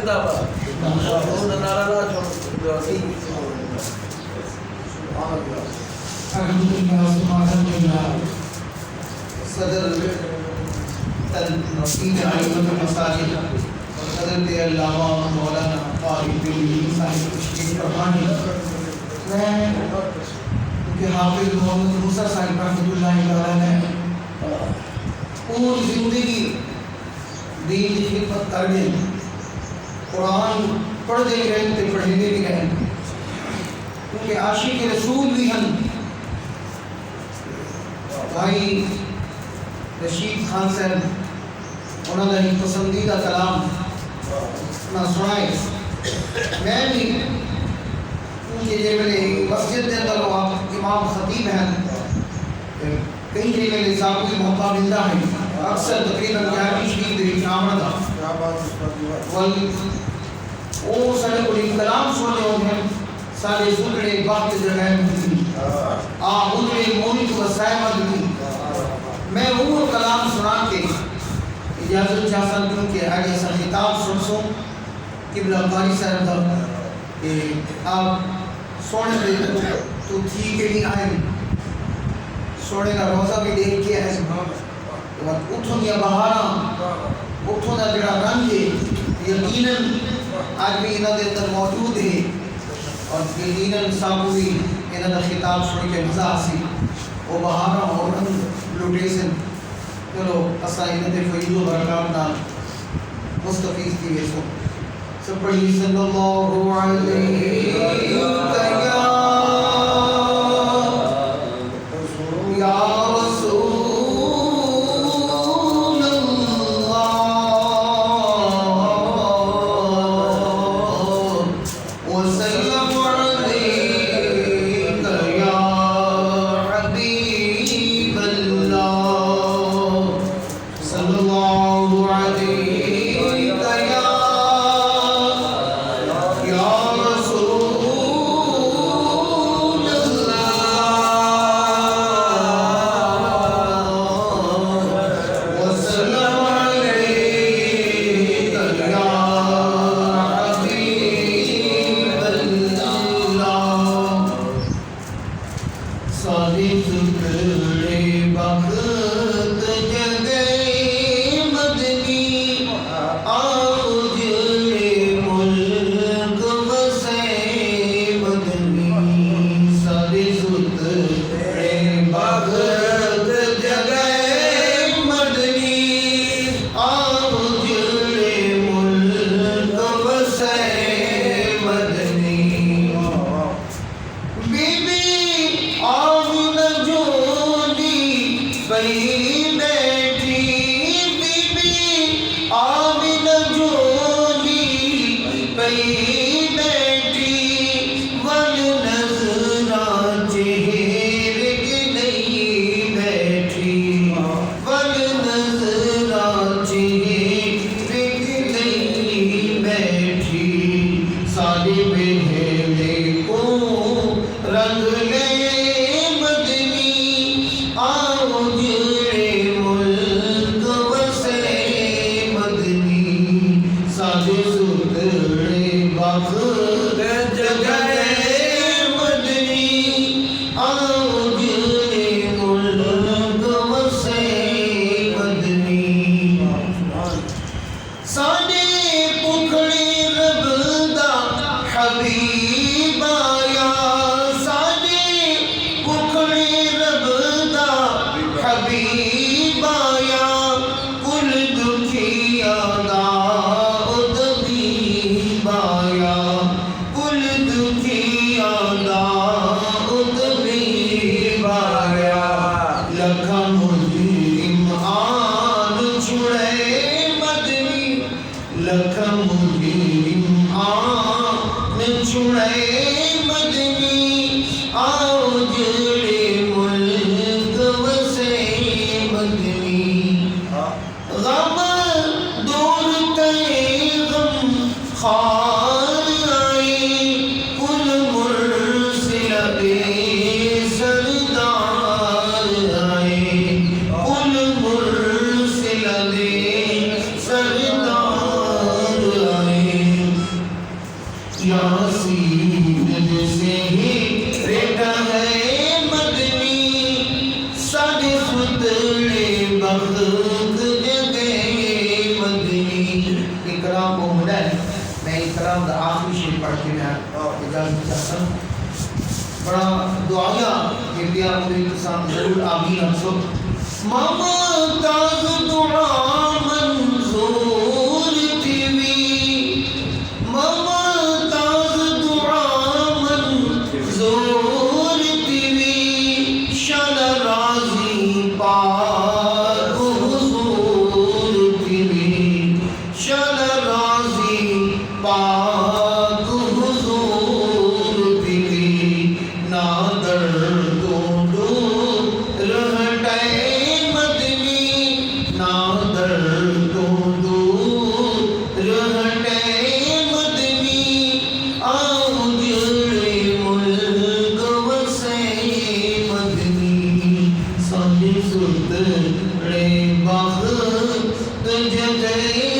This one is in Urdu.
زندہ باد نعرہ صدر تنظیم ائمۃ المساجد حضرت علامہ مولانا قاری بن صاحب تشریف فرمائیں. میں کہ حافظ محمد موسیٰ صاحب رحمۃ اللہ علیہ نے پوری زندگی دین کی خدمت کر دیں, قرآن پڑھتے بھی رہیں تے پڑھتے بھی رہیں, کیونکہ عاشق رسول بھی ہیں. بھائی رشید خان صاحب انہوں نے پسندیدہ کلام نہ سنائے. میں بھی کیونکہ جی میرے مسجد کے اندر امام خطیب ہیں, کئی جی میرے ذاتی موقع ملتا ہے, اکثر تقریباً 11ویں شریف دے شامل دا وہ سارے کو کلام سننے ہوتے ہیں. سارے سکڑے وقت جگہ ملتی ادھرے مونی تو وسائل ملتی. میں وہ کلام سنا کے اجازت چاہتا ہوں کہ آگے سا خطاب سن سو قبلہ قاری صاحب دا کہ آپ سونے دے تو تھی کہ نہیں آئے, سونے کا روزہ بھی دیکھ کے آئے, اٹھوں یا بہارا اٹھوں دا جڑا رنگ ہے یقیناً آج بھی انہوں دے اندر موجود ہے, اور یقیناً سامو بھی انہوں دا خطاب سن کے مزہ آسی وہ بہارا اور رنگ لوٹے سے. چلو اسا انہوں دے فیض و برکات نال مستفیض کی ویسو سب پڑھی صلی اللہ علیہ وسلم. یاسین جیسے ہی ریٹا ہے مدنی ساڑے ستڑے بخت جگے مدنی اکرام کو ملا ہے میں اکرام دا آخری شیر پڑھ کے میں اجازت چاہتا ہوں بڑا دعایا یہ پیار مدنی تسام ضرور آمین افسو ممتاز دعا منظور تیوی ممتاز دعا منظور تیوی شان راضی پاک حضور تیوی شان راضی پاک حضور تیوی نادر دو دو رہٹے ستڑے بخت جگے